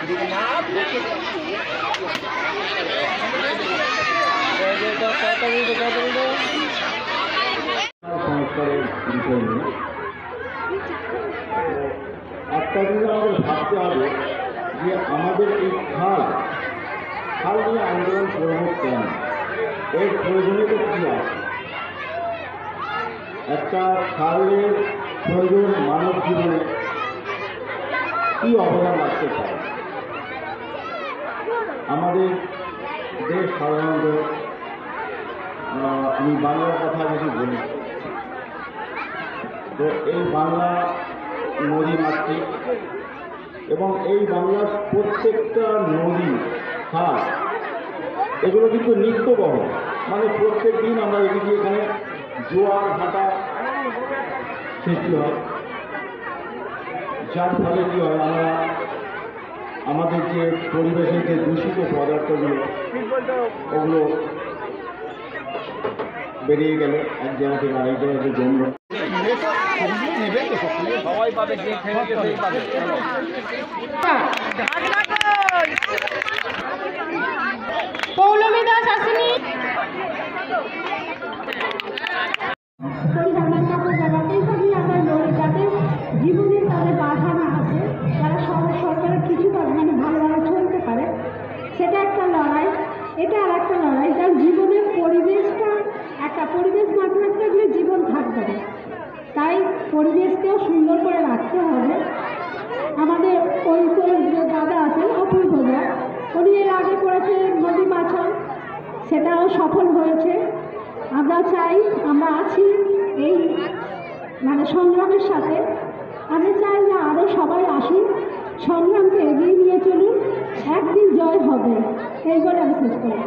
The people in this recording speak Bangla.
সংস্কারের বিষয় নিয়ে একটা জিনিস আমাদের ভাবতে হবে যে আমাদের এই খাল নিয়ে আন্দোলন করব কেন, এর প্রয়োজনীয়তা কী আছে। একটা খালের প্রয়োজন মানব জীবনে কী অবদান রাখতে পারে। আমাদের দেশ সাধারণত, আমি বাংলার কথা যদি বলি, তো এই বাংলা নদী মাতৃক এবং এই বাংলার প্রত্যেকটা নদী খাল এগুলো কিন্তু নিত্যবহ, মানে প্রত্যেক দিন আমরা দেখি এখানে জোয়ার ভাটা সৃষ্টি হয়, যার ফলে কী হয়, আমরা আমাদের যে পরিবেশের যে দূষিত পদার্থগুলো ওগুলো বেরিয়ে গেল এক জায়গা থেকে আরেক জায়গাতে জমল। সবাই পাবে, যে খেয়েছে সেই পাবে। পৌলমী দাস আসেনি। জীবনে তাদের বাধা না আছে, তারা সরকারের কিছু মানে ভালোভাবে চলতে পারে, সেটা একটা লড়াই। এটা আর একটা লড়াই, যার জীবনের পরিবেশটা একটা পরিবেশ না থাকলে জীবন থাকবে না। তাই পরিবেশকেও সুন্দর করে রাখতে হবে। আমাদের ওই যে দাদা আছেন অপূর্বদা, উনি এর আগে করেছে নদী মাছন, সেটাও সফল হয়েছে। আমরা চাই, আমরা আছি এই মানে সংগ্রামের সাথে। আমি চাই যে আরও সবাই আসুন, সংগ্রামকে এগিয়ে নিয়ে চলুন, একদিন জয় হবে, এই বলে আমি শেষ করি।